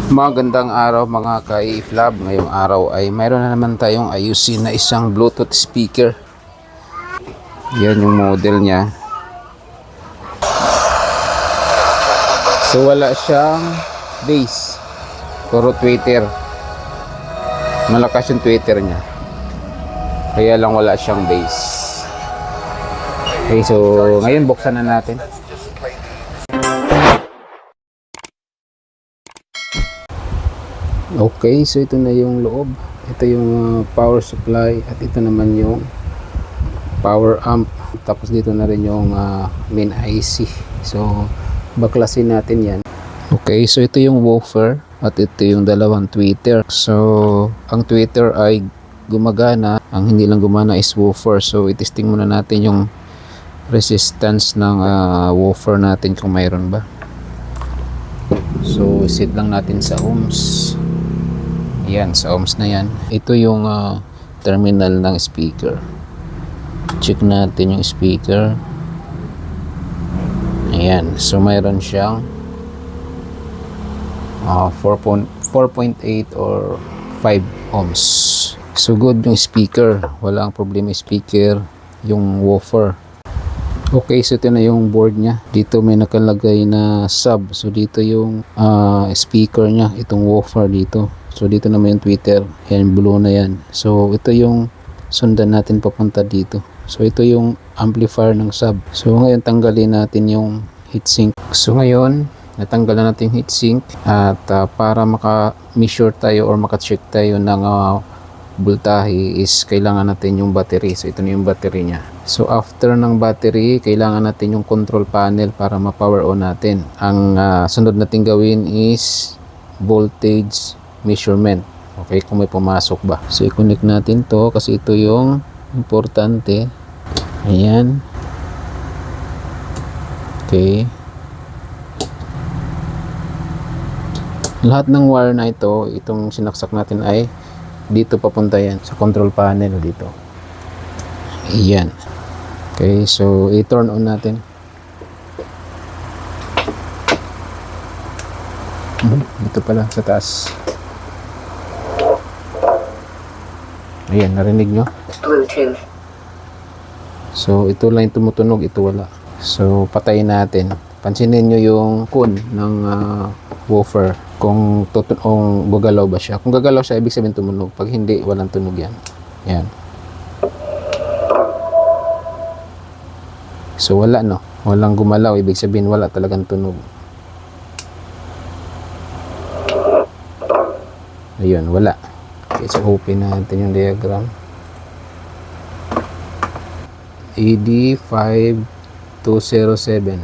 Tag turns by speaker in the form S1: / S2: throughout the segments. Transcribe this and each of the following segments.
S1: Magandang araw mga ka-iflab. Ngayong araw ay mayroon na naman tayong ayusin na isang Bluetooth speaker. Yan yung model niya. So wala siyang bass. Puro tweeter. Malakas yung tweeter niya. Kaya lang wala siyang bass. Okay, so ngayon buksan na natin. Okay, so ito na yung loob. Ito yung power supply at ito naman yung power amp. Tapos dito na rin yung main IC. So baklasin natin yan. Okay, so ito yung woofer at ito yung dalawang tweeter. So ang tweeter ay gumagana. Ang hindi lang gumana is woofer. So itesting muna natin yung resistance ng woofer natin kung mayroon ba. So set lang natin sa ohms. Yan, sa ohms na yan. Ito yung terminal ng speaker. Check natin yung speaker. Ayan, so mayroon siyang 4.8 or 5 ohms. So good yung speaker. Walang problema yung speaker. Yung woofer. Okay, so ito na yung board niya. Dito may nakalagay na sub. So dito yung speaker niya. Itong woofer dito. So dito naman yung tweeter. Yan, blue na yan. So ito yung sundan natin papunta dito. So ito yung amplifier ng sub. So ngayon tanggalin natin yung heatsink. So ngayon natanggal na natin yung heatsink. At para maka-measure tayo or maka-check tayo ng voltahe is kailangan natin yung battery. So ito na yung battery niya. So after ng battery, kailangan natin yung control panel para ma-power on natin. Ang sunod natin gawin is voltage measurement. Okay, kung may pumasok ba. So i-connect natin to kasi ito yung importante. Ayan. Okay. Lahat ng wire na ito, itong sinaksak natin ay dito papunta yan sa control panel dito. Ayan. Okay, so i-turn on natin. Dito pala sa taas. Ayan, narinig nyo? Bluetooth. So ito lang yung tumutunog, ito wala. So patayin natin. Pansinin nyo yung kun ng woofer. Kung gagalaw ba siya. Kung gagalaw siya, ibig sabihin tumunog. Pag hindi, walang tunog yan. Yan. So wala, no? Walang gumalaw. Ibig sabihin wala talagang tunog. Ayun, wala. Okay, so open natin yung diagram. AD5207.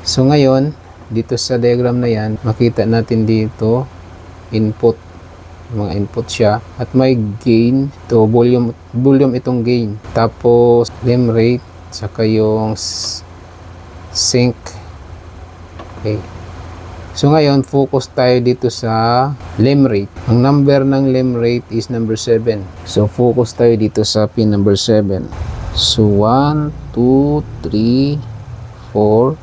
S1: So ngayon, dito sa diagram na yan, makita natin dito input, mga input siya, at may gain to volume itong gain, tapos lem rate, saka yung sync. Okay, so ngayon focus tayo dito sa lem rate. Ang number ng lem rate is number 7, so focus tayo dito sa pin number 7. So 1, 2, 3, 4,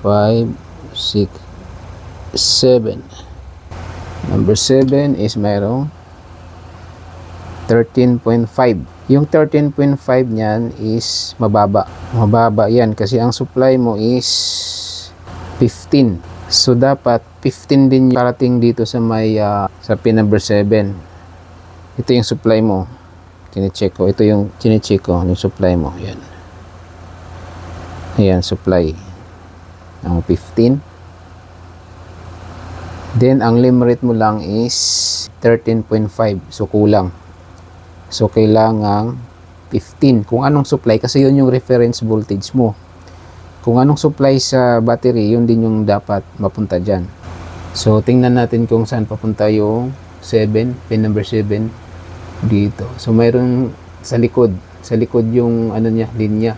S1: 5, 6, 7. Number 7 is mayroong 13.5. Yung 13.5 niyan is mababa. Mababa yan kasi ang supply mo is 15. So dapat 15 din yung parating dito sa may sa pin number 7. Ito yung supply mo. Chine-check ko. Ito yung chine-check ko, yung supply mo. Yan. Ayan, supply. Ang 15. Then ang lim rate mo lang is 13.5. So kulang. So kailangan 15. Kung anong supply, kasi yun yung reference voltage mo. Kung anong supply sa battery, yun din yung dapat mapunta dyan. So tingnan natin kung saan papunta yung 7, pin number 7 dito. So mayroon sa likod. Sa likod yung ano niya, linya.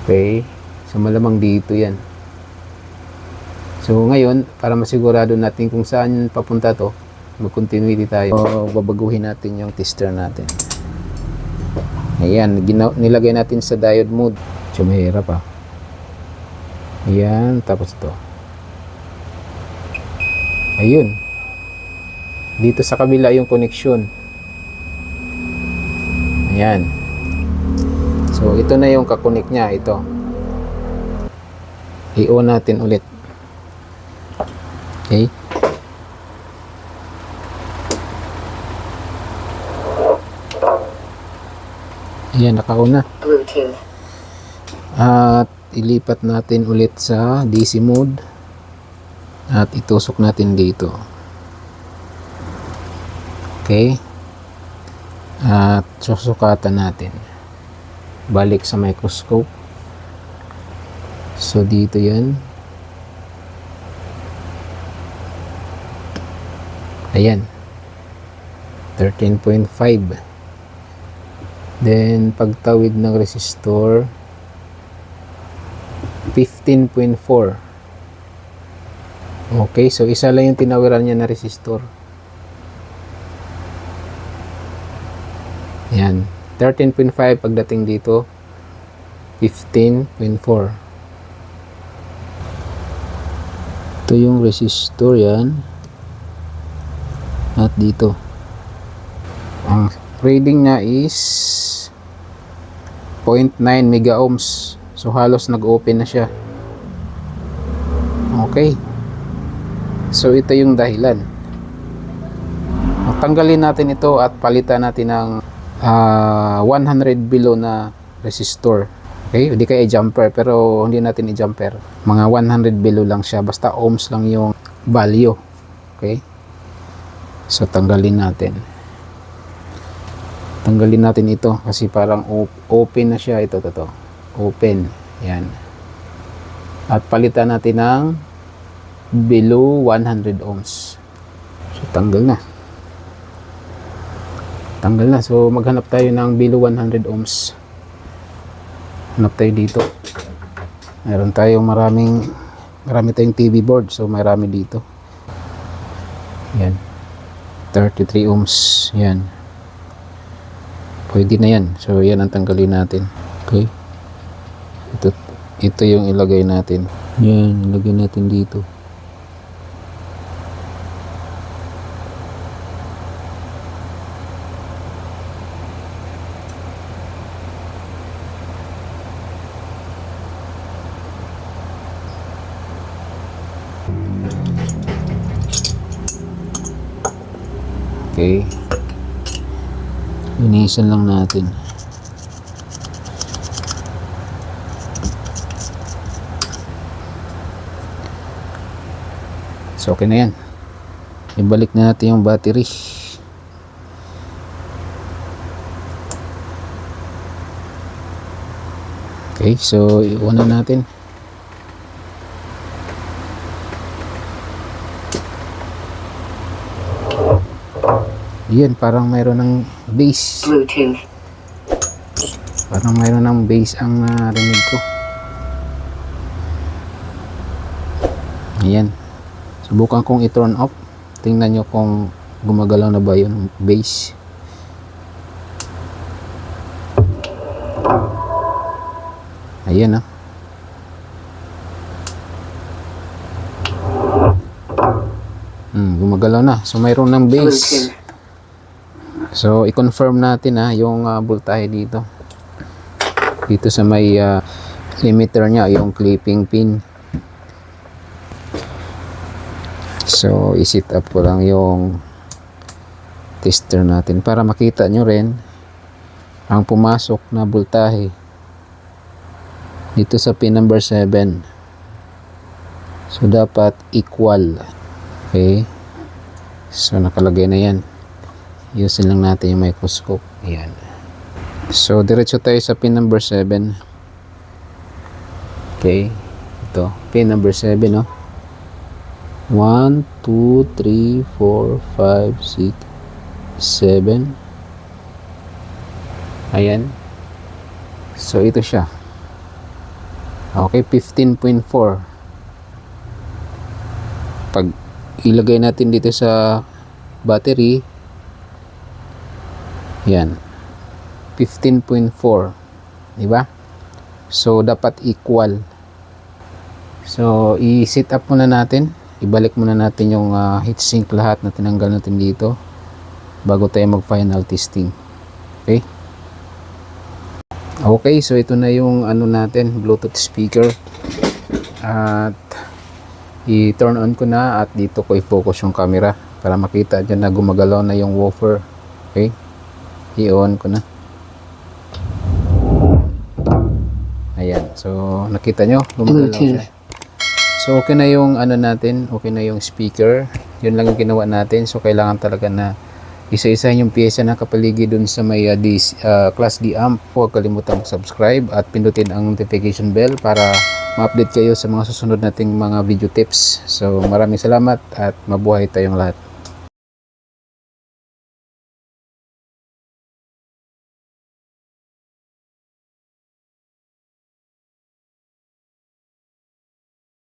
S1: Okay. So malamang dito yan. So ngayon, para masigurado natin kung saan papunta to, mag-continuity tayo. So, babaguhin natin yung tester natin. Ayan, nilagay natin sa diode mode. So mahirap ah. Ayan, tapos to. Ayun. Dito sa kabila yung connection. Ayan. So, ito na yung kakonek niya. Ito. I-on natin ulit. Okay. Ayan, naka-on na.
S2: Bluetooth.
S1: At ilipat natin ulit sa DC mode. At itusok natin dito. Okay. At susukatan natin. Balik sa microscope. So, dito yan. Ayan. 13.5. Then, pagtawid ng resistor, 15.4. Okay, so isa lang yung tinawiran niya na resistor. Ayan. 13.5 pagdating dito, 15.4. Ito yung resistor yan. At dito. Ang reading niya is 0.9 mega ohms. So halos nag-open na siya. Okay. So ito yung dahilan. Tanggalin natin ito at palitan natin ng 100 below na resistor. Okay, hindi kaya i-jumper, pero hindi natin i-jumper. Mga 100 below lang siya, basta ohms lang yung value. Okay? So tanggalin natin. Tanggalin natin ito kasi parang open na siya. Ito. Open. Yan. At palitan natin ng below 100 ohms. So tanggal na. Tanggal na. So maghanap tayo ng below 100 ohms. Hanap tayo dito. Meron tayong marami tayong TV board. So marami dito. Yan. 33 ohms. Yan. Pwede na yan. So yan ang tanggalin natin. Okay. Ito yung ilagay natin. Yan. Ilagay natin dito. Okay. Linisan lang natin. So okay na yan. Ibalik na natin yung battery. Okay, so iuna natin. Yan, parang mayroon ng bass.
S2: Bluetooth.
S1: Parang mayroon ng bass ang narinig ko. Ayan. Subukan kong i-turn off. Tingnan nyo kung gumagalaw na ba yung bass. Ayan ah. Gumagalaw na. So mayroon ng bass.
S2: Bluetooth.
S1: So i-confirm natin yung voltahe dito. Dito sa may limiter niya, yung clipping pin. So i-set up ko lang yung tester natin para makita nyo rin ang pumasok na voltahe dito sa pin number 7. So dapat equal. Okay. So nakalagay na yan. Usin lang natin yung microscope. Ayan. So diretso tayo sa pin number 7. Okay. Ito. Pin number 7, no? 1, 2, 3, 4, 5, 6, 7. Ayan. So ito siya. Okay, 15.4. Pag ilagay natin dito sa battery, yan, 15.4, di ba? So dapat equal. So i-set up muna natin ibalik muna natin yung heatsink lahat na tinanggal natin dito bago tayo mag final testing. Okay, okay, so ito na yung ano natin, Bluetooth speaker, at i-turn on ko na, at dito ko i-focus yung camera para makita dyan na gumagalaw na yung woofer. Okay, i-on ko na. Ayan, so nakita nyo gumagalaw siya. So okay na yung ano natin, okay na yung speaker. Yun lang yung ginawa natin. So kailangan talaga na isa-isa yung pyesa na kapaligid dun sa may Class D amp. Huwag kalimutan mag-subscribe at pindutin ang notification bell para ma-update kayo sa mga susunod nating mga video tips. So maraming salamat at mabuhay tayong lahat.